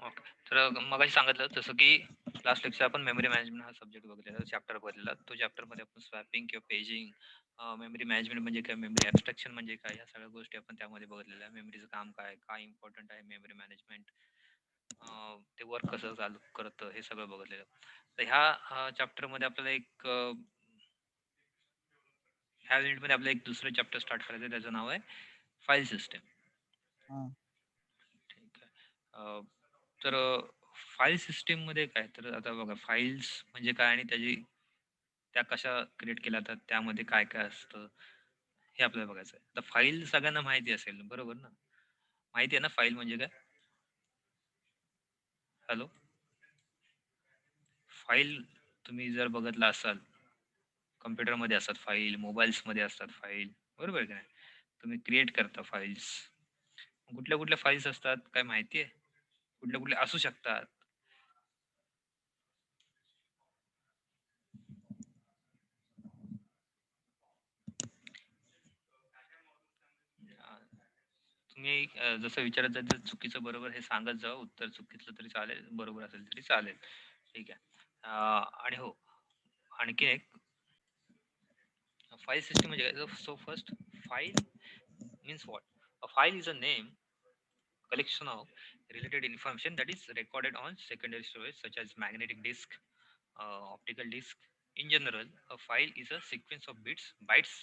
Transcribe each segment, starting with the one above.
Okay. तर मगाशी सांगितलं जसं की लास्ट लेक्चर आपण मेमरी मॅनेजमेंट हा सब्जेक्ट बघितलेला, चॅप्टर बघितलेला. तो चॅप्टरमध्ये आपण स्वॅपिंग किंवा पेजिंग, मेमरी मॅनेजमेंट म्हणजे काय, मेमरी ॲब्स्ट्रॅक्शन म्हणजे काय, ह्या सगळ्या गोष्टी आपण त्यामध्ये बघितलेल्या. मेमरीचं काम काय, काय इम्पॉर्टंट आहे मेमरी मॅनेजमेंट, ते वर्क कसं चालू करतं, हे सगळं बघितलेलं. तर ह्या चॅप्टरमध्ये आपल्याला ह्या युनिटमध्ये आपल्याला एक दुसरं चॅप्टर स्टार्ट करायचं आहे. त्याचं नाव आहे फाईल सिस्टम. हां. ठीक आहे. तर फाईल सिस्टीममध्ये काय, तर आता बघा फाईल्स म्हणजे काय आणि त्या कशा क्रिएट केल्या जातात, त्यामध्ये काय काय असतं, हे आपल्याला बघायचं आहे. तर फाईल सगळ्यांना माहिती असेल, बरोबर ना? माहिती आहे ना फाईल म्हणजे काय? हॅलो? फाईल तुम्ही जर बघितला असाल, कॉम्प्युटरमध्ये असतात फाईल, मोबाईल्समध्ये असतात फाईल, बरोबर आहे की नाही? तुम्ही क्रिएट करता फाईल्स. कुठल्या कुठल्या फाईल्स असतात काय माहिती आहे? कुठल्या कुठल्या असू शकतात? तुम्ही जसं विचारत जाल तर चुकीचं बरोबर हे सांगत जा. उत्तर चुकीचं तरी चालेल, बरोबर असेल तरी चालेल. ठीक आहे. आणि हो, आणखी एक फाईल सिस्टम म्हणजे काय? So first, file means what? A file is a name collection of related information that is recorded on secondary storage such as magnetic disk, optical disk. In general, a file is a sequence of bits, bytes,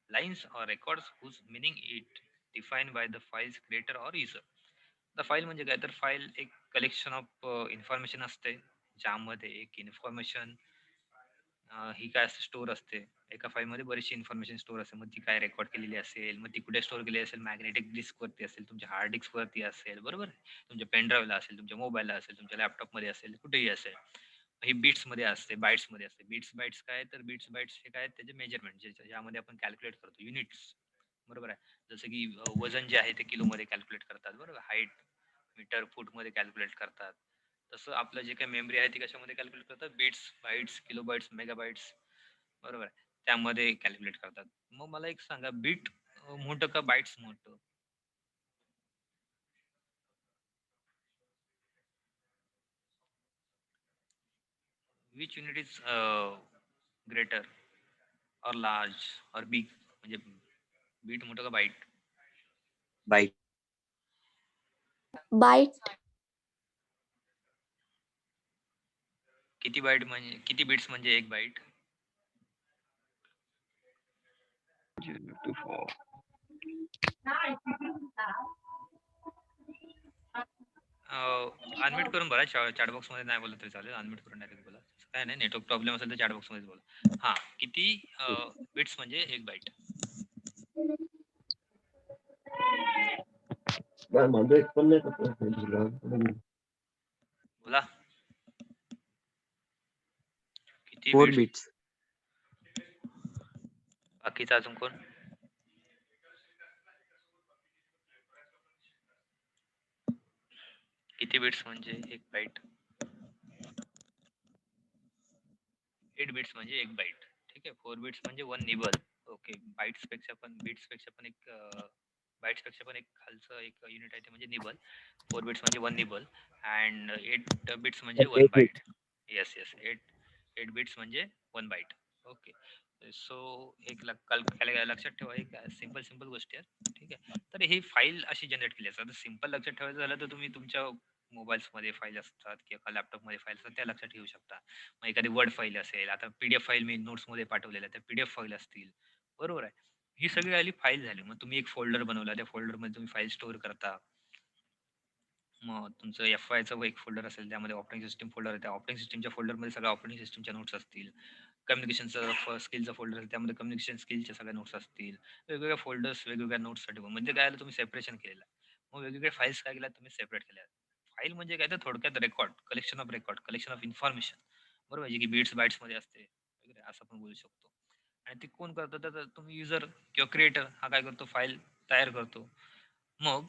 lines or records whose meaning is defined by the file's creator or user. The file म्हणजे काय, तर file एक collection of information असते, ज्यामध्ये एक information ही काय असते, store असते. एका फाईलमध्ये बरीचशी इन्फॉर्मेशन स्टोअर असते. मग ती काय रेकॉर्ड केलेली असेल, मग ती कुठे स्टोअर केली असेल, मॅग्नेटिक डिस्कवरती असेल, तुमच्या हार्ड डिस्कवरती असेल, बरोबर आहे. तुमच्या पेनड्राईव्हला असेल, तुमच्या मोबाईलला असेल, तुमच्या लॅपटॉपमध्ये असेल, कुठेही असेल. ही बीट्समध्ये असते, बाईट्समध्ये असते. बीट्स बाईट्स काय, तर बीट्स बाईट्स हे काय, त्याचे मेजरमेंट ज्यामध्ये आपण कॅल्क्युलेट करतो युनिट्स, बरोबर आहे. जसं की वजन जे आहे ते किलोमध्ये कॅल्क्युलेट करतात, बरोबर. हाईट मीटर फूटमध्ये कॅल्क्युलेट करतात. तसं आपलं जे काही मेमरी आहे ती कशामध्ये कॅल्क्युलेट करतात, बिट्स बाईट्स किलोबाईट्स मेगाबाईट्स, बरोबर आहे, त्यामध्ये कॅल्क्युलेट करतात. मग मला एक सांगा, बीट मोठं का बाईट्स मोठं? विच युनिट इज ग्रेटर और लार्ज और बिग, म्हणजे बीट मोठं का बाईट? बाईट. बाईट. किती बाईट म्हणजे किती बिट्स म्हणजे एक बाईट? अनम्यूट करून बोला, चॅटबॉक्स मध्ये नाही बोललं तरी चालेल. अनम्यूट करून डायरेक्ट बोला, तसं काय नाही. नेटवर्क प्रॉब्लेम असेल तर चॅटबॉक्स मध्ये बोला. हा, किती बिट्स म्हणजे एक बाईट? बोला, किती 4 बिट्स? बिट्स. बाकीचा अजून कोण? किती बिट्स म्हणजे एक बाईट? 8 बिट्स म्हणजे एक बाईट. ठीक आहे. 4 बिट्स म्हणजे 1 निबल. ओके. बाईट्स पेक्षा पण, बिट्स पेक्षा पण एक बाईट्स पेक्षा पण एक खालचं एक युनिट आहे, ते म्हणजे निबल. 4 बिट्स म्हणजे 1 निबल अँड 8 बिट्स म्हणजे 1 8 byte. Bits. Yes yes, 8 bits म्हणजे 1 बाईट. ओके. सो एक लक्षात ठेवा, एक सिंपल सिंपल गोष्टी आहेत. ठीक आहे. तर ही फाईल अशी जनरेट केली असतात. सिंपल लक्षात ठेवायचं झालं तर तुम्ही तुमच्या मोबाईल्समध्ये फाईल असतात किंवा लॅपटॉपमध्ये फाईल असतात, त्या लक्षात ठेवू शकता. मग एखादी वर्ड फाईल असेल, आता पीडीएफ फाईल मी नोट्समध्ये पाठवलेल्या, त्या पीडीएफ फाईल असतील, बरोबर आहे. ही सगळी आली फाईल झाली. मग तुम्ही एक फोल्डर बनवला, त्या फोल्डरमध्ये तुम्ही फाईल स्टोअर करता. मग तुमचं एफ-वायचं एक फोल्डर असेल, त्यामध्ये ऑपरेटिंग सिस्टम फोल्डर आहे. त्या ऑपरेटिंग सिस्टमच्या फोल्डरमध्ये सगळ्या ऑपरेटिंग सिस्टमच्या नोट्स असतील. कम्युनिकेशनचं स्किलचा फोल्डर असेल, त्यामध्ये कम्युनिकेशन स्किलच्या सगळ्या नोट्स असतील. वेगवेगळ्या फोल्डर्स वेगवेगळ्या नोट्ससाठी, म्हणजे काय तुम्ही सेपरेशन केलेलं आहे. मग वेगवेगळ्या फाईल्स काय केल्या तुम्ही सेपरेट केल्या. फाईल म्हणजे काय, तर थोडक्यात रेकॉर्ड, कलेक्शन ऑफ इन्फॉर्मेशन, बरोबर, जे की बीट्स बाईट्स मध्ये असते वगैरे, असं आपण बोलू शकतो. आणि ते कोण करतं, तर तुम्ही युजर किंवा क्रिएटर हा काय करतो, फाईल तयार करतो. मग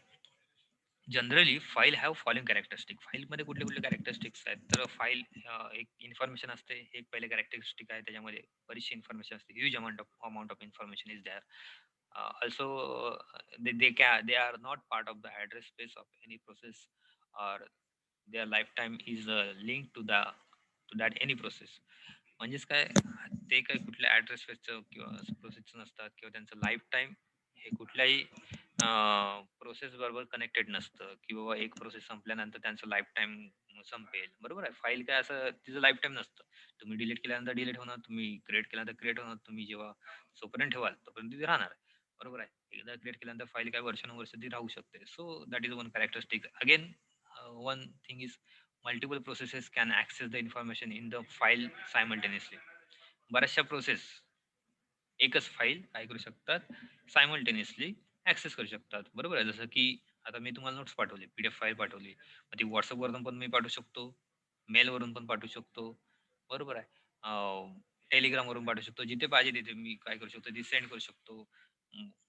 generally file have following characteristic. फाईलमध्ये कुठले कुठले कॅरेक्टरिस्टिक्स आहेत, तर फाईल एक इन्फॉर्मेशन असते, हे एक पहिले कॅरेक्टरिस्टिक आहे. त्याच्यामध्ये बरीचशी इन्फॉर्मेशन असते, huge amount of information is there. Also they are not part of the address space of any process, और their lifetime is linked to that any process. म्हणजेच काय, ते काय कुठल्या ऍड्रेस स्पेसचं किंवा प्रोसेसचं नसतात किंवा त्यांचं लाईफ टाईम हे कुठल्याही प्रोसेस बरोबर कनेक्टेड नसतं, की बाबा एक प्रोसेस संपल्यानंतर त्यांचं लाईफ टाईम संपेल. बरोबर आहे. फाईल काय असं तिचं लाईफ टाईम नसतं. तुम्ही डिलीट केल्यानंतर डिलीट होणार, तुम्ही क्रिएट केल्यानंतर क्रिएट होणार, तुम्ही जेव्हा जोपर्यंत ठेवाल तोपर्यंत ती राहणार. बरोबर आहे. एकदा क्रिएट केल्यानंतर फाईल काय वर्षानुवर्ष ती राहू शकते. So that is one characteristic. Again one thing is multiple processes can access the information in the file simultaneously. बऱ्याचशा प्रोसेस एकच फाईल काय करू शकतात, सायमल्टेनियसली ऍक्सेस करू शकतात. बरोबर आहे. जसं की आता मी तुम्हाला नोट्स पाठवली, पीडीएफ फाईल पाठवली, मग ती व्हॉट्सअपवरून पण मी पाठवू शकतो, मेलवरून पण पाठवू शकतो. बरोबर आहे. टेलिग्राम वरून पाठवू शकतो, जिथे पाहिजे तिथे मी काय करू शकतो, ती सेंड करू शकतो.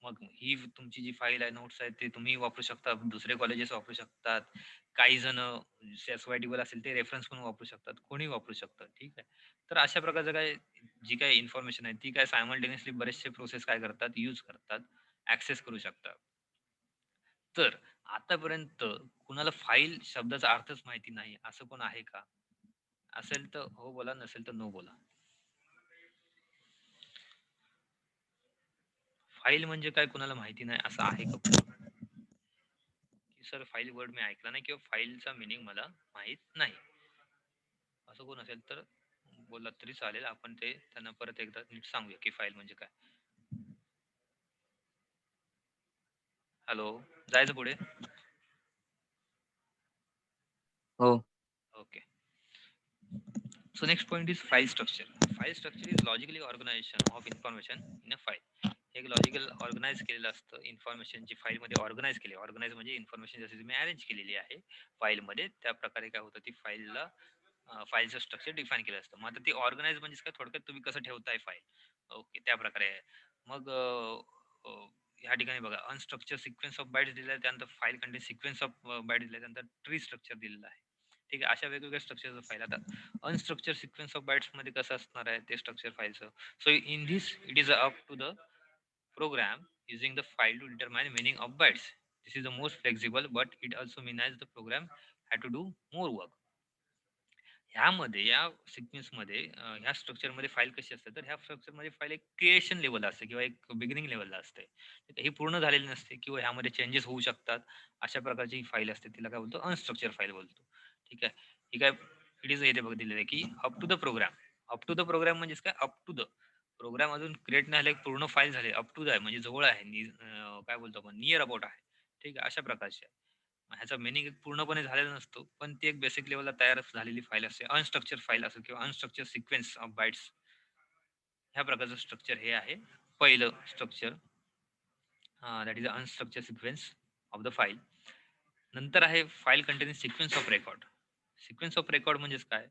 मग ही तुमची जी फाईल आहे, नोट्स आहेत, ते तुम्ही वापरू शकता, दुसरे कॉलेजेस वापरू शकतात. काही जण एस-वाय-टी असेल ते रेफरन्स पण वापरू शकतात, कोणी वापरू शकतं. ठीक आहे. तर अशा प्रकारचं काय, जी काही इन्फॉर्मेशन आहे ती काय सायमल्टेनियसली बरेचसे प्रोसेस काय करतात, यूज करतात, ऍक्सेस करू शकतात. तर आतापर्यंत कुणाला फाईल शब्दाचा अर्थच माहिती नाही असं कोण आहे का? असेल तर हो बोला, नसेल तर नो बोला. फाईल म्हणजे काय कुणाला माहिती नाही असं आहे का कोण? की सर फाईल वर्ड मी ऐकला नाही किंवा फाईलचा मिनिंग मला माहित नाही, असं कोण असेल तर बोलला तरी चालेल. आपण ते त्यांना परत एकदा नीट सांगूया की फाईल म्हणजे काय. हॅलो, जायचं पुढे. हो. Okay. So next point is file structure. File structure is logically organization of information in a file. एक लॉजिकल ऑर्गनाइज केलेलं असतं इन्फॉर्मेशनची फाईलमध्ये ऑर्गनाइज केली. ऑर्गनाइज म्हणजे इन्फॉर्मेशन जशी तुम्ही अरेंज केलेली आहे फाईलमध्ये, त्या प्रकारे काय होतं, ती फाईलला फाईलचं स्ट्रक्चर डिफाईन केलं असतं. मग आता ती ऑर्गनाइज म्हणजे काय, थोडक्यात तुम्ही कसं ठेवताय फाईल. ओके, त्या प्रकारे आहे. मग ह्या ठिकाणी बघा, अनस्ट्रक्चर सिक्वेन्स ऑफ बाईट्स दिलेला आहे, त्यानंतर file contain sequence of byte दिले, त्यानंतर ट्री स्ट्रक्चर दिलेलं आहे. ठीक आहे. अशा वेगवेगळ्या स्ट्रक्चरचं फाईल. आता अनस्ट्रक्चर सिक्वेन्स ऑफ बाईट्स मध्ये कसं असणार आहे ते स्ट्रक्चर फाईलचं. So in this it is up to the program using the file to determine meaning of bytes. This is the most flexible, but it also means the program had to do more work. ह्यामध्ये या सिक्वेन्समध्ये ह्या स्ट्रक्चरमध्ये file कशी असते, तर ह्या स्ट्रक्चरमध्ये file एक क्रिएशन लेवलला असते किंवा एक बिगिनिंग लेवलला असते. ठीक आहे. ही पूर्ण झालेली नसते किंवा ह्यामध्ये चेंजेस होऊ शकतात. अशा प्रकारची ही फाईल असते, तिला काय बोलतो, अनस्ट्रक्चर फाईल बोलतो. ठीक आहे. ही काय, इट इज येथे बघ दिलेलं आहे की up to the program. Up to the program म्हणजेच काय, अप टू द प्रोग्राम अजून क्रिएट नाही झाले, पूर्ण फाईल झाले, अप टू द आहे म्हणजे जवळ आहे, काय बोलतो आपण, नियर अबाउट आहे. ठीक आहे. अशा प्रकारची आहे. ह्याचा मिनिंग पूर्णपणे झालेला नसतो, पण ती एक बेसिक लेवलला तयार झालेली फाईल असते. अनस्ट्रक्चर फाईल असेल किंवा अनस्ट्रक्चर सिक्वेन्स ऑफ बाईट्स, ह्या प्रकारचं स्ट्रक्चर हे आहे पहिलं structure. That is unstructure sequence of the file. नंतर आहे file containing sequence of record. Sequence of record म्हणजेच काय,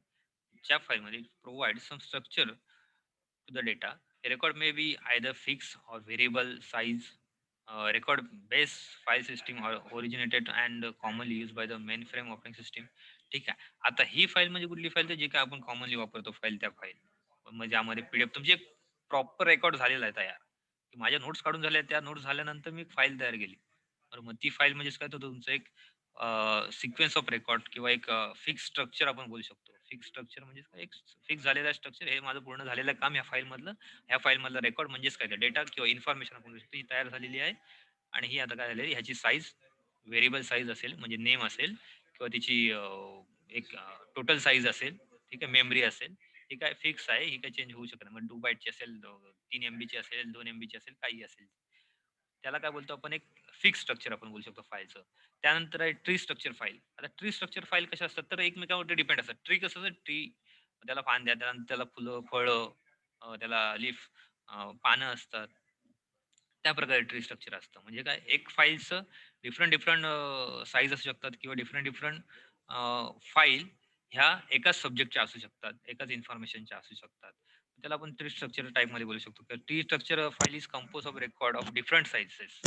ज्या फाईलमध्ये provide some structure to the data. A record may be either fixed or variable size. Record based file system or originated and commonly used by the mainframe operating system. ठीक आहे. आता ही file म्हणजे कुठली file, तर जी काय आपण commonly वापरतो file, त्या फाईल म्हणजे ज्यामध्ये पीडीएफ तुमची एक प्रॉपर रेकॉर्ड झालेला आहे तयार, की माझ्या नोट्स काढून झाल्या, त्या नोट्स झाल्यानंतर मी फाईल तयार केली. तर मग ती फाईल म्हणजेच काय, तर तुमचं एक सिक्वेन्स ऑफ रेकॉर्ड किंवा एक फिक्स स्ट्रक्चर आपण बोलू शकतो. फिक्स स्ट्रक्चर म्हणजे काय, एक फिक्स झालेला स्ट्रक्चर, हे माझं पूर्ण झालेलं काम ह्या फाईलमधलं, ह्या फाईलमधला रेकॉर्ड म्हणजेच काय, डेटा किंवा इन्फॉर्मेशन आपण बोलू शकतो, ही तयार झालेली आहे. आणि ही आता काय झालेली, ह्याची साईज व्हेरिएबल साईज असेल म्हणजे नेम असेल, किंवा तिची एक टोटल साईज असेल. ठीक आहे. मेमरी असेल, ही काय फिक्स आहे, ही काय चेंज होऊ शकत नाही. मग 2 बाईटची असेल, 3 एमबीची असेल, 2 एमबीची असेल, काही असेल, त्याला काय बोलतो आपण, एक फिक्स स्ट्रक्चर आपण बोलू शकतो फाईलचं. त्यानंतर आहे ट्री स्ट्रक्चर फाईल. आता ट्री स्ट्रक्चर फाईल कशा असतात, तर एकमेकांवरती डिपेंड असतात. ट्री कसं असतं, ट्री त्याला फांद्या, त्यानंतर त्याला फुलं, फळं, त्याला लीफ, पानं असतात. त्या प्रकारे ट्री स्ट्रक्चर असतं. म्हणजे काय, एक फाईलचं डिफरंट डिफरंट साईज असू शकतात किंवा डिफरंट डिफरंट फाईल ह्या एकाच सब्जेक्टच्या असू शकतात, एकाच इन्फॉर्मेशनच्या असू शकतात. त्याला आपण ट्री स्ट्रक्चर टाइपमध्ये बोलू शकतो. Tree structure file is compose of record of different sizes.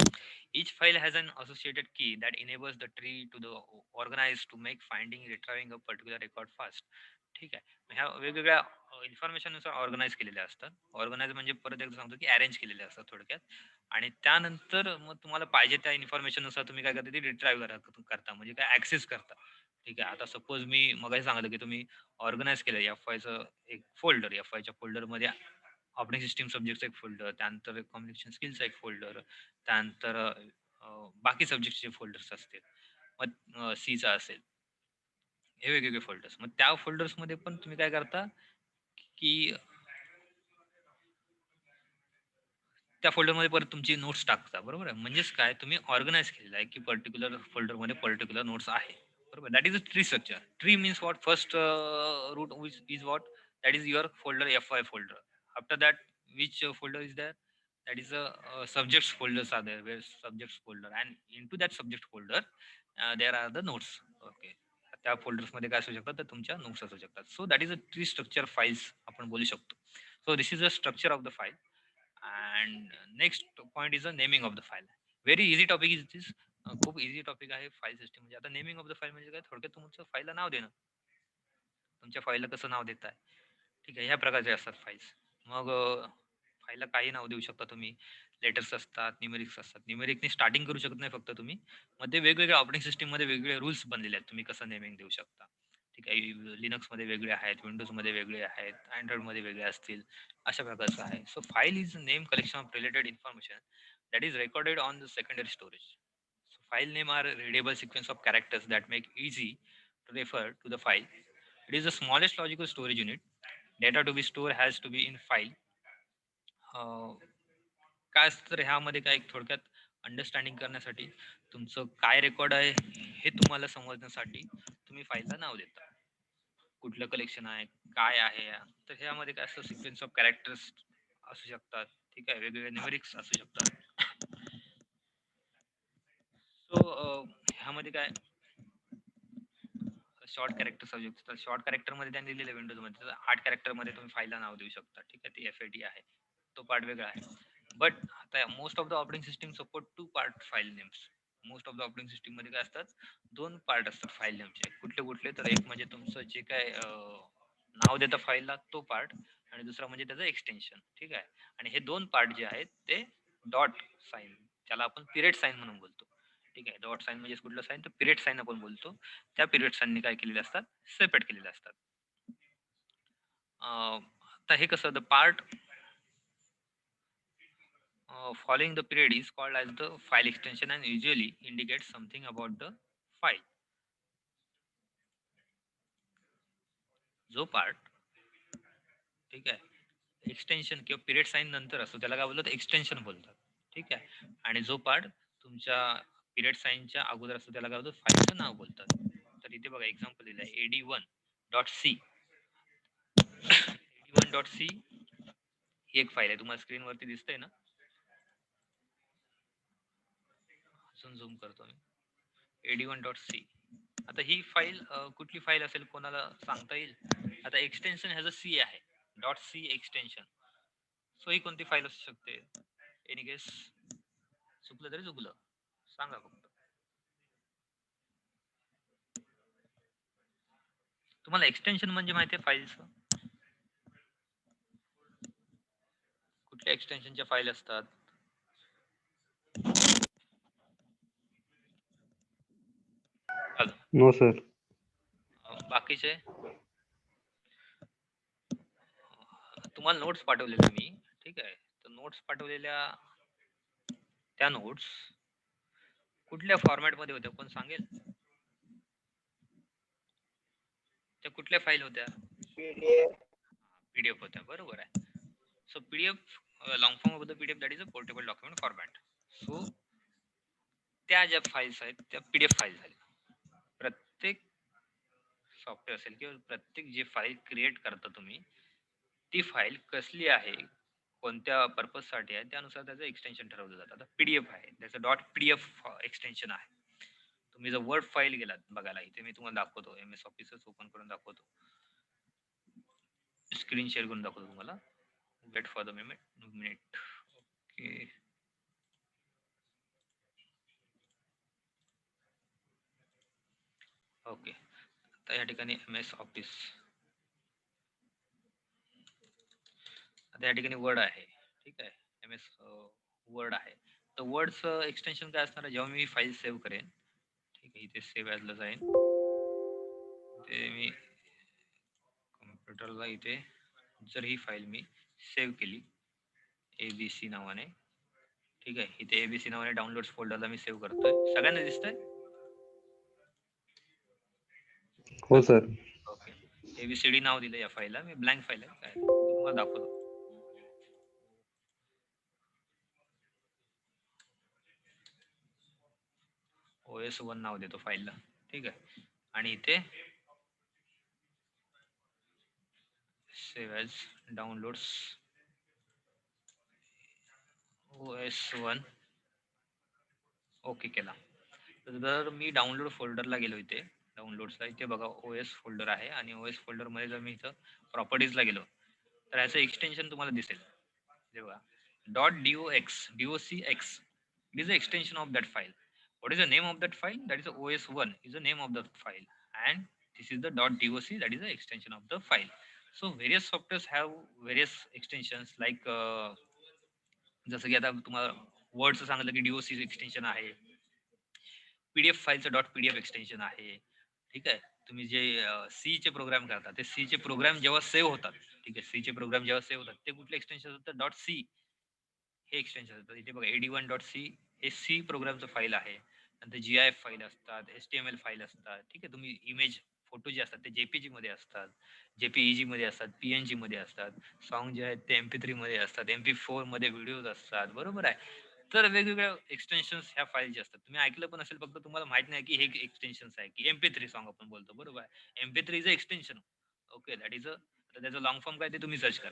Each file has an associated key that enables the tree to the organize to make finding retrieving a particular record fast. ठीक आहे. ह्या वेगवेगळ्या information नुसार organise केलेल्या असतात. Organise म्हणजे परत एकदा सांगतो की अरेंज केलेले असतात थोडक्यात. आणि त्यानंतर मग तुम्हाला पाहिजे त्या इन्फॉर्मेशन नुसार तुम्ही काय करता, ती रिट्राईव्ह करता, म्हणजे काय ऍक्सेस करता. ठीक आहे. आता सपोज मी मगाशी सांगितलं की तुम्ही ऑर्गनाइज केलं एफ-वायचं एक फोल्डर, एफ-वायच्या फोल्डरमध्ये ऑपरेटिंग सिस्टम सब्जेक्टचा एक फोल्डर, त्यानंतर कम्युनिकेशन स्किलचा एक फोल्डर, त्यानंतर बाकी सब्जेक्टचे फोल्डर्स असतील. मग सीचा असेल. हे वेगवेगळे फोल्डर्स. मग त्या फोल्डर्समध्ये पण तुम्ही काय करता, की त्या फोल्डरमध्ये परत तुमची नोट्स टाकता. बरोबर आहे. म्हणजेच काय तुम्ही ऑर्गनाइज केलेलं आहे, की पर्टिक्युलर फोल्डरमध्ये पर्टिक्युलर नोट्स आहे. बरोबर. That is a tree structure. Tree means what? First root which is what? That is your folder FY folder. After that, which folder is there? That is a subjects folders are there, where subjects folder, and into that subject folder there are the notes. Okay. त्या फोल्डर्समध्ये काय असू शकतात? तर तुमच्या notes असू शकतात. So that is a tree structure files आपण बोलू शकतो. So this is a structure of the file. And next point is the naming of the file. Very easy topic is this. खूप इझी टॉपिक आहे file system म्हणजे. आता naming of the file म्हणजे काय? थोडक्यात तुमचं फाईलला नाव देणं. तुमच्या फाईलला कसं नाव देताय? ठीक आहे. ह्या प्रकारचे असतात फाईल्स. मग फाईलला काही नाव देऊ शकता तुम्ही. लेटर्स असतात, न्यूमेरिक्स असतात. न्यूमेरिकने स्टार्टिंग करू शकत नाही फक्त तुम्ही. मग ते वेगवेगळ्या ऑपरेटिंग सिस्टममध्ये वेगवेगळे रूल्स बनलेले आहेत. तुम्ही कसं नेमिंग देऊ शकता. ठीक आहे. लिनक्समध्ये वेगळे आहेत, विंडोजमध्ये वेगळे आहेत, Androidमध्ये वेगळे असतील. अशा प्रकारचं आहे. So file is name collection of related information that is recorded on the secondary storage. So file name are a readable sequence of characters that make easy to refer to the file. It is the smallest logical storage unit. Data to be stored has to be in file. काय असतं तर ह्यामध्ये काय एक थोडक्यात understanding करण्यासाठी तुमचं काय रेकॉर्ड आहे हे तुम्हाला समजण्यासाठी तुम्ही फाईलला नाव देता. कुठलं कलेक्शन आहे, काय आहे, तर ह्यामध्ये काय असतं सिक्वेन्स ऑफ कॅरेक्टर्स असू शकतात. ठीक आहे. वेगवेगळे न्यूमेरिक्स असू शकतात. सो ह्यामध्ये काय शॉर्ट कॅरेक्टर सब्जेक्ट, तर शॉर्ट कॅरेक्टरमध्ये त्यांनी दिलेलं आहे विंडोजमध्ये, तर 8 कॅरेक्टरमध्ये तुम्ही फाईलला नाव देऊ शकता. ठीक आहे. ती एफ-ए-टी आहे. तो पार्ट वेगळा आहे. बट आता most of the operating system support 2 part file names. Most of the operating system मध्ये काय असतात? 2 पार्ट असतात फाईल नेमचे. कुठले? तर एक म्हणजे तुमचं जे काय नाव देतं फाईलला तो पार्ट, आणि दुसरा म्हणजे त्याचं एक्सटेन्शन. ठीक आहे. आणि हे 2 पार्ट जे आहेत ते डॉट साइन, त्याला आपण पिरियड साइन म्हणून बोलतो. ठीक आहे. डॉट साइन म्हणजे कुठलं साइन? तर पिरियड साइन आपण बोलतो. त्या पिरियड साइनने काय केलेले असतात? सेपरेट केलेले असतात. आता हे कसं the part following the period is called as the file extension and usually indicates something about the file. जो पार्ट ठीक आहे एक्सटेन्शन किंवा पिरियड साइन नंतर असतो त्याला काय बोलतात? एक्सटेन्शन बोलतात. ठीक आहे. आणि जो पार्ट तुमच्या पिरियड साइनच्या अगोदर असतो त्याला काय बोलतात? फाईलचं नाव बोलतात. तर इथे बघा एक्झाम्पल दिलं आहे ad1.c. ad1.c ही एक फाईल आहे. तुम्हाला स्क्रीनवरती दिसतंय ना? झूम करतो मी. ad1.c. आता ही फाईल कुठली फाईल असेल कोणाला सांगता येईल? आता एक्सटेन्शन ह्याचं सी आहे. Dot C extension. सो ही कोणती फाईल असू शकते? Any guess? चुकलं तरी चुकलं. सांगा फक्त. तुम्हाला एक्सटेन्शन म्हणजे माहिती आहे फाईलचं? कुठल्या एक्सटेन्शनच्या फाईल असतात? No sir. बाकीचे तुम्हाला नोट्स पाठवलेल्या मी. ठीक आहे. तर नोट्स पाठवलेल्या त्या नोट्स कुठल्या फॉर्मॅट मध्ये होत्या कोण सांगेल? त्या कुठल्या फाईल होत्या? पीडीएफ होत्या. बरोबर आहे. So PDF long form of the PDF that is a portable document format. So त्या ज्या फाईल्स आहेत त्या पीडीएफ फाईल झाल्या. प्रत्येक सॉफ्टवेअर असेल किंवा प्रत्येक जे फाईल क्रिएट करता तुम्ही ती फाईल कसली आहे, कोणत्या पर्पजसाठी आहे त्यानुसार त्याचं एक्सटेन्शन ठरवलं जातं. आता पीडीएफ आहे त्याचं डॉट पीडीएफ एक्सटेन्शन आहे. तुम्ही जर वर्ड फाईल गेलात बघायला इथे मी तुम्हाला दाखवतो. एम एस ऑफिसच ओपन करून दाखवतो. स्क्रीन शेअर करून दाखवतो तुम्हाला. Wait for the minute. Okay. Okay. आता या ठिकाणी एम एस ऑफिस, आता या ठिकाणी वर्ड आहे. ठीक आहे. एम एस वर्ड आहे. तर वर्डचं एक्सटेन्शन काय असणार आहे? जेव्हा मी फाईल सेव्ह करेन, ठीक आहे, इथे सेव्ह ॲजला जाईन. ते मी कम्प्युटरला इथे जर ही फाईल मी सेव्ह केली ABC नावाने, ठीक आहे, इथे ABC नावाने डाउनलोड्स फोल्डरला मी सेव्ह करतोय. सगळ्यांना दिसतंय? हो सर. ओके. ABCD नाव दिलं या फाईलला. मी ब्लँक फाईल आहे. काय तुम्हाला दाखवतो. OS1 नाव देतो फाईलला. ठीक आहे. आणि इथे save as downloads OS1 okay केला. तर मी डाउनलोड फोल्डरला गेलो इथे डाउनलोड्सला. इथे बघा OS फोल्डर आहे आणि OS फोल्डरमध्ये जर मी इथं प्रॉपर्टीजला गेलो तर याचं एक्सटेन्शन तुम्हाला दिसेल. हे बघा .docx it is the extension of that file. What is the name of that file? That is the OS1 is the name of the file, and this is the .doc, that is the extension of the file. So various softwares have various extensions like जसं की आता तुम्हाला वर्डचं सांगितलं की DOC extension आहे, PDF फाईलचं .pdf extension आहे. ठीक आहे. तुम्ही जे सी चे प्रोग्राम करता ते सी चे प्रोग्राम जेव्हा सेव्ह होतात, ठीक आहे, सी चे प्रोग्राम जेव्हा सेव्ह होतात ते कुठले एक्सटेन्शन असतात? .c हे एक्सटेन्शन असतात. इथे बघा AD1.c हे सी प्रोग्रामचं फाईल आहे. नंतर GIF फाईल असतात, HTML फाईल असतात. ठीक आहे. तुम्ही इमेज फोटो जे असतात ते JPG मध्ये असतात, JPEG मध्ये असतात, PNG मध्ये असतात. सॉन्ग जे आहेत ते MP3 मध्ये असतात, MP4 मध्ये व्हिडिओज असतात. बरोबर आहे. तर वेगवेगळ्या एक्सटेन्शन्स ह्या फाईलचे असतात. तुम्ही ऐकलं पण असेल, फक्त तुम्हाला माहित नाही की हे एक्सटेन्शन्स आहे, की MP3 सॉन्ग आपण बोलतो. बरोबर आहे. MP3 is a extension. Okay, that is अ त्याचं लॉंग फॉर्म काय ते तुम्ही सर्च करा.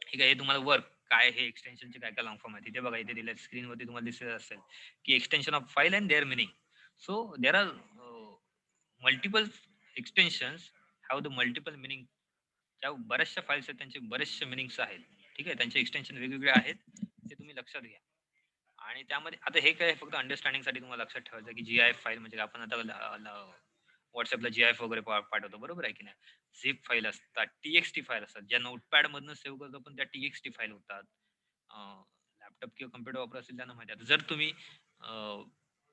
ठीक आहे. हे तुम्हाला वर्क काय हे एक्सटेन्शनचे काय काय लॉंग फॉर्म आहे तिथे बघा. इथे दिल्या स्क्रीनवरती तुम्हाला दिसत असेल की extension of file and their meaning. So there are multiple extensions have the multiple meaning. ज्या बऱ्याचशा फाईल्स आहेत त्यांचे बरेचसे मिनिंग्स आहेत. ठीक आहे. त्यांचे एक्सटेन्शन वेगवेगळे आहेत, ते तुम्ही लक्षात घ्या. आणि त्यामध्ये आता हे काय फक्त अंडरस्टँडिंगसाठी तुम्हाला लक्षात ठेवायचं की GIF फाईल म्हणजे आपण आता व्हॉट्सअपला GIF वगैरे पाठवतो. बरोबर आहे की नाही? झिप फाईल असतात, TXT फाईल असतात, ज्या नोटपॅड मधनं सेव्ह करतो पण त्या TXT फाईल होतात. लॅपटॉप किंवा कम्प्युटर वापरत असेल त्यांना माहिती आहे. जर तुम्ही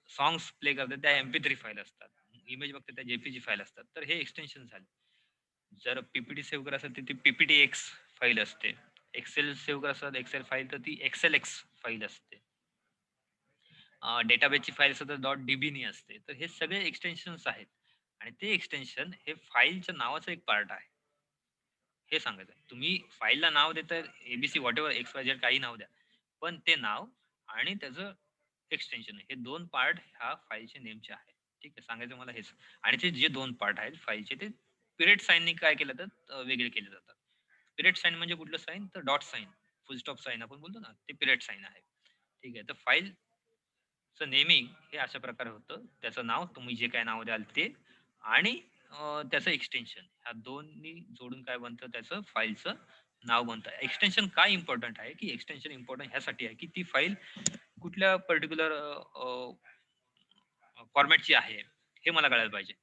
सॉंग्स प्ले करता त्या MP3 फाईल असतात, इमेज बघता त्या JPG फाईल असतात. तर हे एक्सटेन्शन झाले. जर PPT सेव्ह करत असेल तर ती PPTX फाईल असते. एक्सेल सेव्ह करत असेल एक्सेल फाईल तर ती XLX फाईल असते. डेटाबेसची फाईल असेल तर .db असते. तर हे सगळे एक्सटेन्शन्स आहेत आणि ते एक्सटेन्शन हे फाईलच्या नावाचं एक पार्ट आहे. हे सांगायचं आहे. तुम्ही फाईलला नाव देताय ABC व्हॉटएव्हर XYZ काही नाव द्या. पण ते नाव आणि त्याचं एक्सटेन्शन हे 2 पार्ट ह्या फाईलचे नेमचे आहेत. ठीक आहे. सांगायचं मला हेच. आणि ते जे 2 पार्ट आहेत फाईलचे ते पिरियड साइननी काय केलं तर वेगळे केले जातात. पिरियड साइन म्हणजे कुठलं साइन? तर dot sign, full stop sign आपण बोलतो ना, ते पिरियड साइन आहे. ठीक आहे. तर फाईलचं नेमिंग हे अशा प्रकारे होतं. त्याचं नाव तुम्ही जे काही नाव द्याल ते आणि त्याचं एक्सटेन्शन ह्या दोन्ही जोडून काय बनतं त्याचं फाईलचं नाव बनतं. एक्सटेन्शन काय इम्पॉर्टंट आहे की एक्सटेन्शन इम्पॉर्टंट ह्यासाठी आहे की ती फाईल कुठल्या पर्टिक्युलर फॉर्मॅटची आहे हे मला कळायला पाहिजे.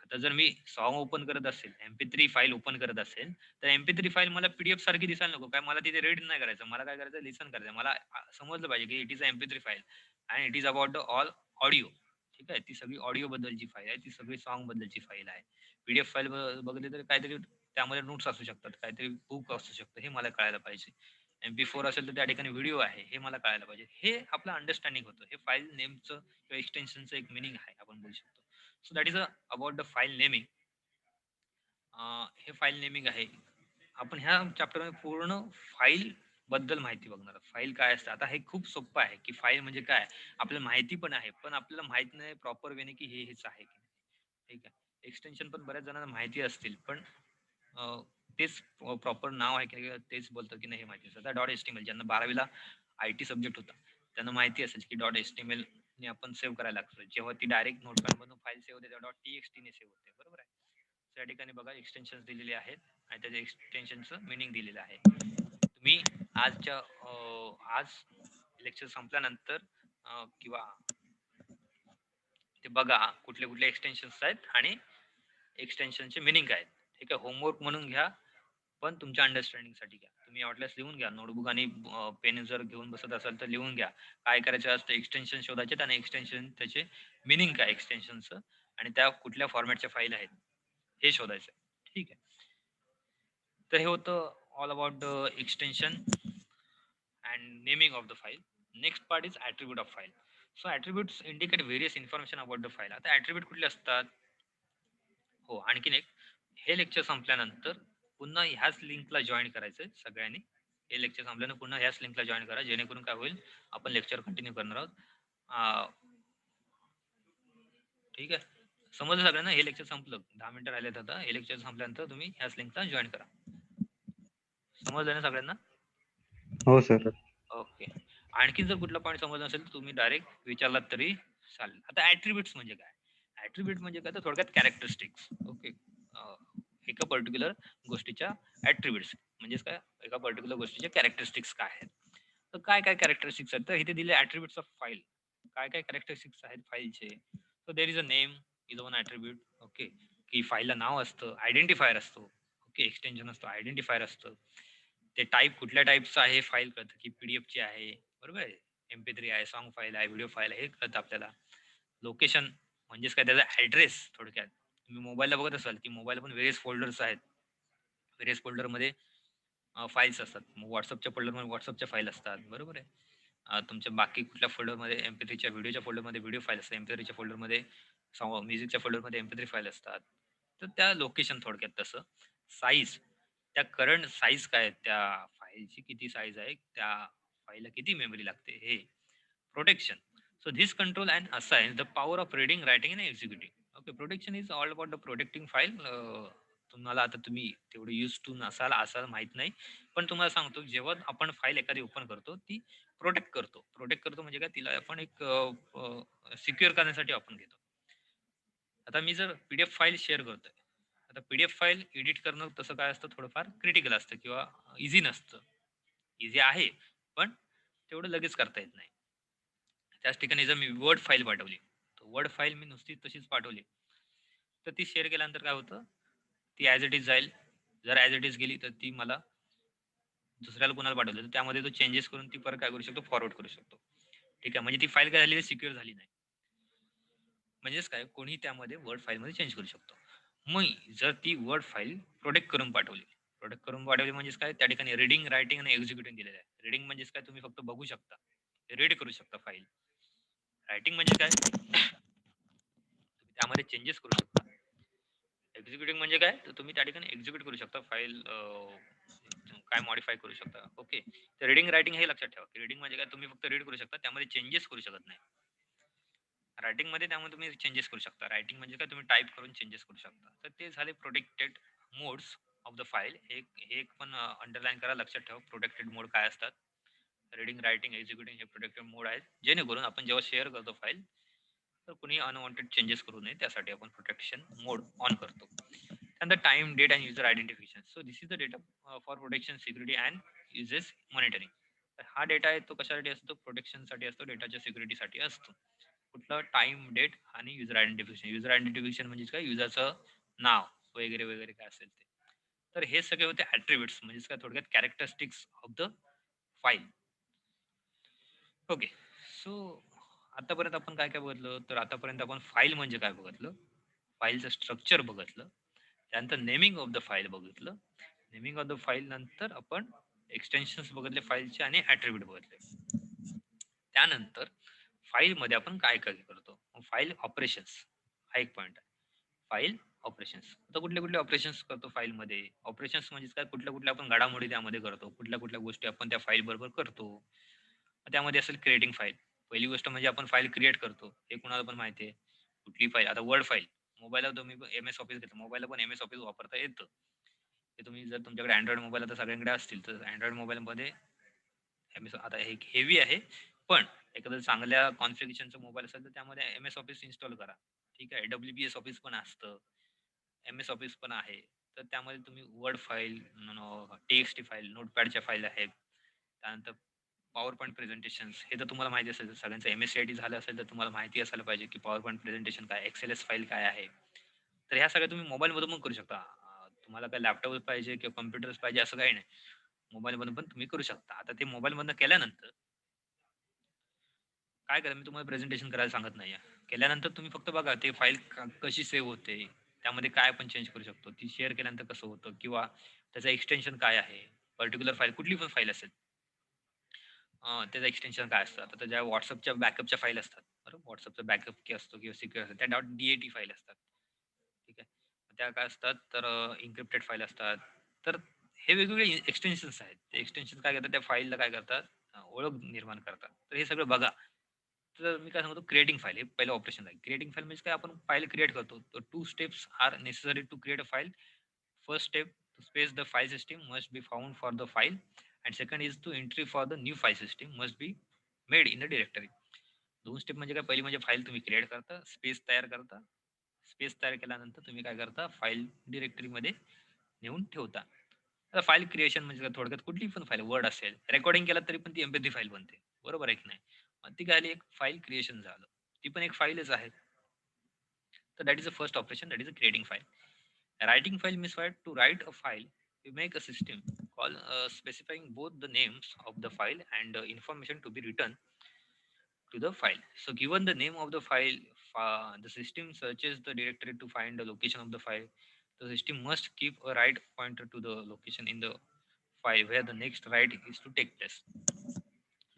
आता जर मी सॉन्ग ओपन करत असेल, MP3 फाईल ओपन करत असेल, तर MP3 फाईल मला PDF सारखी दिसायला नको. काय मला तिथे रीड नाही करायचं. मला काय करायचं लिसन करायचं. मला समजलं पाहिजे की it is a MP3 file and it is about the all audio. ठीक आहे. ती सगळी ऑडिओ बद्दलची फाईल आहे. ती सगळी सॉन्ग बद्दलची फाईल आहे. PDF फाईल बघितली तर काहीतरी त्यामध्ये नोट्स असू शकतात, काहीतरी बुक असू शकतं. हे मला कळायला पाहिजे. MP4 असेल तर त्या ठिकाणी व्हिडिओ आहे. हे मला कळायला पाहिजे. हे आपलं अंडरस्टँडिंग होतं. हे फाईल नेमचं किंवा एक्सटेन्शनचं एक मिनिंग आहे आपण बोलू शकतो. So that is about the file naming. हे फाईल नेमिंग आहे. आपण ह्या चॅप्टरमध्ये पूर्ण फाईल बद्दल माहिती बघणार. फाईल काय असतं? आता हे खूप सोपं आहे की फाईल म्हणजे काय? आपल्याला माहिती पण आहे, पण आपल्याला माहित नाही प्रॉपर वेने की हेच आहे की नाही. ठीक आहे. एक्सटेन्शन पण बऱ्याच जणांना माहिती असतील, पण तेच प्रॉपर नाव आहे की तेच बोलतात की नाही हे माहिती नसतं. आता .html ज्यांना 12वीला IT सब्जेक्ट होता, त्यांना माहिती असेल की .html ने आपण सेव्ह करायला लागतो. जेव्हा ती डायरेक्ट नोटपॅड मधून फाईल सेव्ह होते तेव्हा .txt ने सेव्ह होते. बरोबर आहे. त्या ठिकाणी बघा एक्सटेन्शन्स दिलेले आहेत आणि त्याच्या एक्सटेन्शनचं मीनिंग दिलेलं आहे. तुम्ही आजच्या आज लेक्चर संपल्यानंतर किंवा ते बघा कुठले कुठले एक्सटेन्शन्स आहेत आणि एक्सटेन्शनचे मीनिंग काय आहेत. ठीक आहे. होमवर्क म्हणून घ्या, पण तुमच्या अंडरस्टँडिंगसाठी घ्या. तुम्ही वाटल्यास लिहून घ्या. नोटबुक आणि पेन जर घेऊन बसत असाल तर लिहून घ्या. काय करायचं असतं एक्सटेन्शन शोधायचे आणि एक्सटेन्शन त्याचे मीनिंग काय एक्सटेन्शनचं आणि त्या कुठल्या फॉर्मॅटच्या फाईल आहेत हे शोधायचं आहे. ठीक आहे. तर हे होतं all about the extension and naming of the file. Next part is attribute of file. So attributes indicate various information about the file. आता ॲट्रिब्यूट कुठले असतात? हो, आणखीन एक, हे लेक्चर संपल्यानंतर पुन्हा ह्याच लिंकला जॉईन करायचं सगळ्यांनी. हे लेक्चर संपल्यानंतर पुन्हा ह्याच लिंकला जॉईन करा, जेणेकरून काय होईल, आपण लेक्चर कंटिन्यू करणार आहोत. ठीक आहे, समजलं सगळ्यांना? हे लेक्चर संपलं, 10 मिनिटं राहिलेत आता. हे लेक्चर संपल्यानंतर तुम्ही ह्याच लिंकला जॉईन करा. समजलं ना सगळ्यांना? हो सर. ओके. आणखी जर कुठला पॉईंट समजला नसेल तर तुम्ही डायरेक्ट विचारलात तरी चालेल. आता ऍट्रिब्यूट्स म्हणजे काय? ऍट्रिब्यूट म्हणजे काय, तर थोडक्यात कॅरेक्टरिस्टिक्स. ओके. एका पर्टिक्युलर गोष्टीच्या ऍट्रिब्यूट्स म्हणजेच काय, एका पर्टिक्युलर गोष्टीच्या कॅरेक्टरिस्टिक्स काय आहेत. तर काय काय कॅरेक्टरिस्टिक्स आहेत, तर इथे दिले ऍट्रिब्यूट्स ऑफ फाईल. काय काय कॅरेक्टरिस्टिक्स आहेत फाईलचे. तर there is a name is one attribute. Okay, की फाईलला नाव असतं, आयडेंटिफायर असतो. ओके, एक्सटेन्शन असतो, आयडेंटिफायर असतं. ते टाईप कुठल्या टाईपचं आहे फाईल कळतं, की पीडीएफ ची आहे, बरोबर आहे, MP3 आहे, सॉन्ग फाईल आहे, व्हिडिओ फाईल आहे, हे कळतं आपल्याला. लोकेशन म्हणजेच काय, त्याचा ऍड्रेस. थोडक्यात तुम्ही मोबाईलला बघत असाल की मोबाईल पण व्हेरियस फोल्डर्स आहेत. व्हेरियस फोल्डरमध्ये फाईल्स असतात. व्हॉट्सअपच्या फोल्डरमध्ये व्हॉट्सअपच्या फाईल असतात, बरोबर आहे. तुमच्या बाकी कुठल्या फोल्डरमध्ये MP3च्या व्हिडिओच्या फोल्डरमध्ये व्हिडिओ फाईल असतात, MP3च्या फोल्डरमध्ये म्युझिकच्या फोल्डरमध्ये MP3 फाईल असतात. तर त्या लोकेशन थोडक्यात तसं. साईज, त्या करंट साईज काय आहे, त्या फाईलची किती साईज आहे, त्या फाईलला किती मेमरी लागते, हे. Protection, so this control and assigns the power of reading, writing and executing. Okay, protection is all about the protecting file. तुम्हाला आता तुम्ही तेवढे यूज टू नसाल असं माहित नाही, पण तुम्हाला सांगतो, जेव्हा आपण फाईल एखादी ओपन करतो ती प्रोटेक्ट करतो. प्रोटेक्ट करतो म्हणजे काय, तिला आपण एक सिक्युअर करण्यासाठी आपण घेतो. आता मी जर पीडीएफ फाईल शेअर करतोय, आता पीडीएफ फाईल एडिट करणं तसं काय असतं, थोडंफार क्रिटिकल असतं किंवा इझी नसतं. इझी आहे, पण तेवढं लगेच करता येत नाही. त्याच ठिकाणी जर मी वर्ड फाईल पाठवली, तर वर्ड फाईल मी नुसती तशीच पाठवली, तर ती शेअर केल्यानंतर काय होतं, ती ॲज इट इज जाईल. जर ॲज इट इज गेली तर ती मला दुसऱ्याला कोणाला पाठवलं तर त्यामध्ये तो चेंजेस करून ती परत काय करू शकतो, फॉरवर्ड करू शकतो. ठीक आहे, म्हणजे ती फाईल काय झाली, सिक्युअर झाली नाही. म्हणजेच काय, कोणी त्यामध्ये वर्ड फाईलमध्ये चेंज करू शकतो. मग जर ती वर्ड फाईल प्रोटेक्ट करून पाठवली, प्रोटेक्ट करून पाठवली म्हणजेच काय, त्या ठिकाणी रीडिंग, रायटिंग आणि एक्झिक्युटिंग दिलेलं आहे. रीडिंग म्हणजेच काय, तुम्ही फक्त बघू शकता, रीड करू शकता फाईल. रायटिंग म्हणजे काय, तुम्ही त्यामध्ये चेंजेस करू शकता. एक्झिक्युटिंग म्हणजे काय, तर तुम्ही त्या ठिकाणी एक्झिक्यूट करू शकता फाईल, काय मॉडिफाय करू शकता. ओके, तर रीडिंग, रायटिंग हे लक्षात ठेवा, की रीडिंग म्हणजे काय, तुम्ही फक्त रीड करू शकता, त्यामध्ये चेंजेस करू शकत नाही. रायटिंग मध्ये त्यामध्ये तुम्ही चेंजेस करू शकता. रायटिंग म्हणजे काय, तुम्ही टाईप करून चेंजेस करू शकता. तर ते झाले protected modes of the file. हे एक पण अंडरलाईन करा, लक्षात ठेवा, प्रोटेक्टेड मोड काय असतात. रीडिंग, रायटिंग, एक्झिक्युटिंग हे प्रोटेक्टेड मोड आहेत, जेणेकरून आपण जेव्हा शेअर करतो फाईल, तर कुणी अनवॉन्टेड चेंजेस करू नये, त्यासाठी आपण प्रोटेक्शन मोड ऑन करतो. त्यानंतर time, date and user identification. So this is the data for protection, security and uses monitoring. हा डेटा आहे तो कशासाठी असतो, प्रोटेक्शनसाठी असतो, डेटाच्या सिक्युरिटीसाठी असतो. कुठलं, टाइम, डेट आणि युजर आयडेंटिफिकेशन. युजर आयडेंटिफिकेशन म्हणजे काय, युजरचं नाव वगैरे वगैरे काय असेल ते. तर हे सगळे होते ऍट्रिब्यूट्स, म्हणजे काय, थोडक्यात characteristics of the file. Okay, so आतापर्यंत आपण काय काय बघितलं, तर आतापर्यंत आपण फाईल म्हणजे काय बघितलं, फाईलचं स्ट्रक्चर बघितलं, त्यानंतर नेमिंग ऑफ द फाईल बघितलं. नेमिंग ऑफ द फाईल नंतर आपण एक्सटेन्शन्स बघितले फाईलचे आणि ऍट्रिब्यूट बघितले. त्यानंतर फाईल मध्ये आपण काय काय करतो, फाईल ऑपरेशन्स हा एक पॉइंट आहे. फाईल ऑपरेशन्स, आता कुठले कुठले ऑपरेशन्स करतो फाईल मध्ये. ऑपरेशन्स म्हणजे काय, कुठल्या कुठल्या आपण घडामोडी त्यामध्ये करतो, कुठल्या कुठल्या गोष्टी आपण त्या फाईल बरोबर करतो. त्यामध्ये असेल क्रिएटिंग फाईल. पहिली गोष्ट म्हणजे आपण फाईल क्रिएट करतो, हे कुणाला पण माहिती आहे. कुठली फाईल, आता वर्ड फाईल, मोबाईलला तुम्ही MS ऑफिस घेतलं, मोबाईलला पण MS ऑफिस वापरता येतं. ते तुम्ही जर तुमच्याकडे अँड्रॉइड मोबाईल आता सगळ्यांकडे असतील, तर अँड्रॉइड मोबाईलमध्ये MS आता एक हेवी आहे, पण एखादं चांगल्या कॉन्फिगरेशनचा मोबाईल असेल तर त्यामध्ये MS ऑफिस इन्स्टॉल करा. ठीक आहे, WPS ऑफिस पण असतं, MS ऑफिस पण आहे. तर त्यामध्ये तुम्ही वर्ड फाईल, TXT फाईल, नोटपॅडच्या फाईल आहेत. त्यानंतर पॉवर पॉईंट प्रेझेंटेशन्स, हे तर तुम्हाला माहिती असेल, सगळ्यांचं MSCIT झालं असेल तर तुम्हाला माहिती असायला पाहिजे की पॉवर पॉईंट प्रेझेंटेशन काय, XLS फाईल काय आहे. तर ह्या सगळ्या तुम्ही मोबाईलमधून पण करू शकता. तुम्हाला काय लॅपटॉप पाहिजे किंवा कम्प्युटर्स पाहिजे असं काही नाही, मोबाईलमधून पण तुम्ही करू शकता. आता ते मोबाईलमधनं केल्यानंतर काय करा, मी तुम्हाला प्रेझेंटेशन करायला सांगत नाही, केल्यानंतर तुम्ही फक्त बघा ते फाईल कशी सेव्ह होते, त्यामध्ये काय आपण चेंज करू शकतो, ती शेअर केल्यानंतर कसं होतं, किंवा त्याचं एक्सटेन्शन काय आहे, पर्टिक्युलर फाईल कुठली पण फाईल असेल, त्याचं एक्सटेन्शन काय असतं. आता ज्या WhatsAppच्या बॅकअपच्या फाईल असतात, बरोबर, WhatsAppचा बॅकअप की असतो किंवा सिक्युअर असतो, त्या .dat फाईल असतात. ठीक आहे. त्या काय असतात, तर एन्क्रिप्टेड फाईल असतात. तर हे वेगवेगळे एक्सटेन्शन्स आहेत. ते एक्सटेन्शन काय करतात, त्या फाईलला काय करतात, ओळख निर्माण करतात. तर हे सगळं बघा. तर मी काय सांगतो, क्रिएटिंग फाईल हे पहिलं ऑपरेशन आहे. क्रिएटिंग फाईल म्हणजे काय, आपण फाईल क्रिएट करतो. तर 2 steps are necessary to create a file. First step, to space the file system must be found for the file, and second is to entry for the new file system must be made in the directory. दोन step म्हणजे काय, पहिली म्हणजे file तुम्ही create करता, space तयार करता. Space तयार केल्यानंतर तुम्ही काय करता, फाईल डिरेक्टरीमध्ये नेऊन ठेवता. आता फाईल क्रिएशन म्हणजे काय, थोडक्यात कुठली पण फाईल, वर्ड असेल, रेकॉर्डिंग केला तरी पण ती MP3 फाईल बनते, बरोबर आहे की नाही. मग ती काय, एक फाईल क्रिएशन झालं, ती पण एक फाईलच आहे. तर that is a first operation, that is a creating file. Writing file means what? To write a file, we make a system call specifying both the names of the file and information to be written to the file. So, given the name of the file, the system searches the directory to find the location of the file. The system must keep a write pointer to the location in the file where the next write is to take place.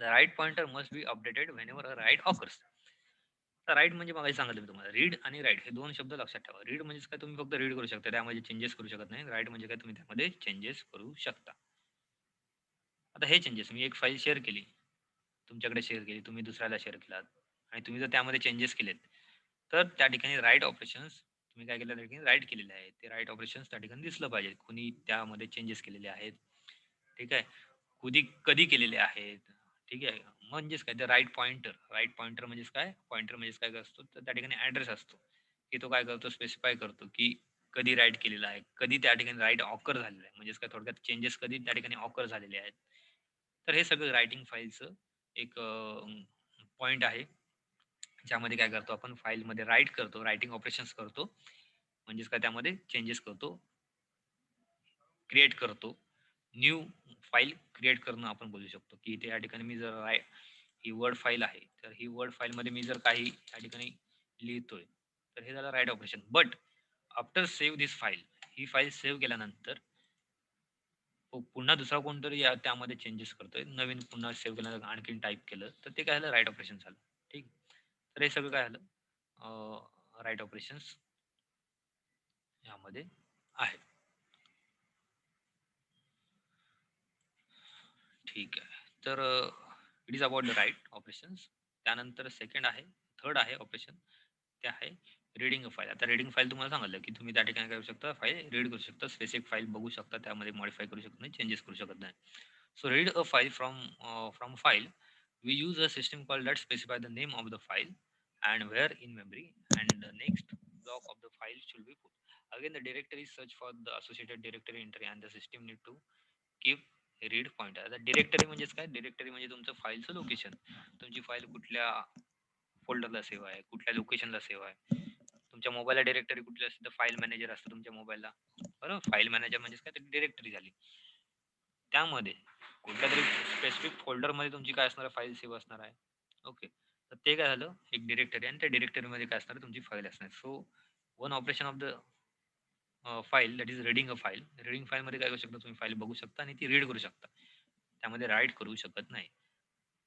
The write pointer must be updated whenever a write occurs. तर right म्हणजे मगाशी सांगितलं मी तुम्हाला, read आणि right हे दोन शब्द लक्षात ठेवा. रीड म्हणजे काय, तुम्ही फक्त रीड करू शकता, त्यामध्ये चेंजेस करू शकत नाही. राईट म्हणजे काय, तुम्ही त्यामध्ये चेंजेस करू शकता. आता हे चेंजेस, मी एक फाईल शेअर केली, तुमच्याकडे शेअर केली, तुम्ही दुसऱ्याला शेअर केलात, आणि तुम्ही जर त्यामध्ये चेंजेस केलेत, तर त्या ठिकाणी राईट ऑपरेशन्स तुम्ही काय केलं, त्या ठिकाणी राईट केलेले आहेत. ते राईट ऑपरेशन्स त्या ठिकाणी दिसलं पाहिजे, कुणी त्यामध्ये चेंजेस केलेले आहेत. ठीक आहे. कधी कधी केलेले आहेत. ठीक आहे. म्हणजेच काय, राईट पॉइंटर म्हणजेच काय, पॉइंटर म्हणजेच काय असतो, तर त्या ठिकाणी ऍड्रेस असतो, की तो काय करतो, स्पेसिफाय करतो की कधी राईट केलेला आहे, कधी त्या ठिकाणी राईट ऑकर झालेला आहे, म्हणजेच काय, थोडक्यात चेंजेस कधी त्या ठिकाणी ऑकर झालेले आहेत. तर हे सगळं रायटिंग फाईलचं एक पॉइंट आहे, ज्यामध्ये काय करतो, आपण फाईलमध्ये राईट करतो, रायटिंग ऑपरेशन्स करतो, म्हणजेच काय, त्यामध्ये चेंजेस करतो, क्रिएट करतो. न्यू फाईल क्रिएट करणं आपण बोलू शकतो, की इथे या ठिकाणी मी जर ही वर्ड फाईल आहे, तर ही वर्ड फाईलमध्ये मी जर काही या ठिकाणी लिहितोय, तर हे झालं write operation. But after save this file, ही फाईल सेव्ह केल्यानंतर पुन्हा दुसरा कोणतरी त्यामध्ये चेंजेस करतोय, नवीन पुन्हा सेव्ह केल्यानंतर आणखीन टाईप केलं, तर ते काय झालं, राईट ऑपरेशन झालं. ठीक. तर हे सगळं काय झालं, राईट ऑपरेशन्स यामध्ये आहे. ठीक आहे. तर it is about the write operations. त्यानंतर सेकंड आहे, थर्ड आहे ऑपरेशन, ते आहे रीडिंग अ फाईल. आता रीडिंग फाईल तुम्हाला सांगितलं, की तुम्ही त्या ठिकाणी काय करू शकता, फाईल रीड करू शकता, स्पेसिफिक फाईल बघू शकता, त्यामध्ये मॉडिफाय करू शकत नाही, चेंजेस करू शकत नाही. So read a file from file, we use a system called that specify the name of the file and where in memory, and the next block of the file should be put. Again, the directory search for the associated directory entry, and the system need to keep read pointer. आता directory म्हणजेच काय, directory म्हणजे तुमचं फाईलचं location, तुमची file कुठल्या फोल्डरला save आहे, कुठल्या लोकेशनला सेव्ह आहे. तुमच्या मोबाईलला डिरेक्टरी कुठली असते, तर फाईल मॅनेजर असतं तुमच्या मोबाईलला, बरोबर. फाईल मॅनेजर म्हणजेच काय, तर डिरेक्टरी झाली. त्यामध्ये कुठल्या तरी स्पेसिफिक फोल्डरमध्ये तुमची काय असणार, फाईल सेव्ह असणार आहे. ओके. तर ते काय झालं, एक डिरेक्टरी, आणि त्या डिरेक्टरीमध्ये काय असणार, तुमची फाईल असणार. So one operation of the file, that is reading a file. Reading फाईलमध्ये काय करू शकता, तुम्ही फाईल बघू शकता आणि ती रीड करू शकता, त्यामध्ये राईट करू शकत नाही.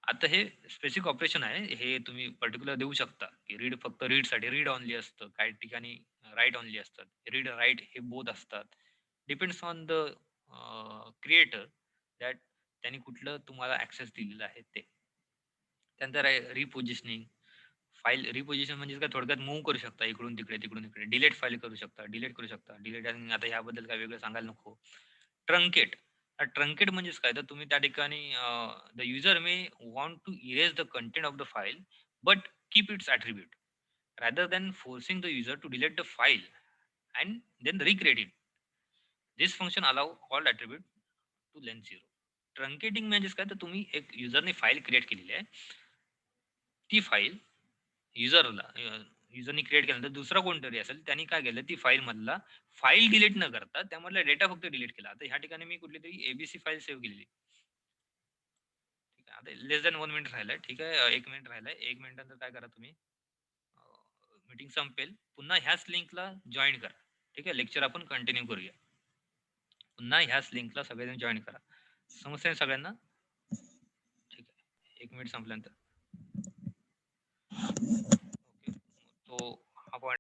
आता हे स्पेसिफिक ऑपरेशन आहे, हे तुम्ही पर्टिक्युलर देऊ शकता, की रीड फक्त रीडसाठी रीड ऑनली असतं, काही ठिकाणी राईट ऑनली असतात, रीड राईट हे बोथ असतात. Depends on the creator, that त्यांनी कुठलं तुम्हाला ॲक्सेस दिलेलं आहे ते. त्यानंतर आहे रिपोझिशनिंग. फाईल रिपोझिशन म्हणजे काय, थोडक्यात मूव्ह करू शकता इकडून तिकडे, तिकडून इकडे. डिलीट फाईल करू शकता, डिलीट करू शकता. डिलीट, आणि आता याबद्दल काय वेगळं सांगायला नको. ट्रंकेट. ट्रंकेट म्हणजेच काय, तर तुम्ही त्या ठिकाणी the user may want to erase the content of the file, but keep its attribute rather than forcing the user to delete the file and then recreate it. This function allow all attribute to length 0. ट्रंकेटिंग म्हणजेच काय, तर तुम्ही एक युजरने file create केलेली आहे, ती file युजरनी create केल्यानंतर दुसरा कोणतरी असेल, त्यांनी काय केलं, ती फाईल मधला फाईल डिलीट न करता त्यामधला डेटा फक्त डिलीट केला. आता ह्या ठिकाणी मी कुठली तरी एबीसी फाईल सेव्ह केलेली. ठीक आहे. आता लेस दॅन 1 मिनिट राहिलाय. ठीक आहे. 1 मिनिट राहिलाय. 1 मिनिटानंतर काय करा तुम्ही, मीटिंग संपेल, पुन्हा ह्याच लिंकला जॉईन करा. ठीक आहे, लेक्चर आपण कंटिन्यू करूया. पुन्हा ह्याच लिंकला सगळेजण जॉईन करा. समजतंय ना सगळ्यांना? ठीक आहे, 1 मिनिट संपल्यानंतर. ओके, तो हा पॉईंट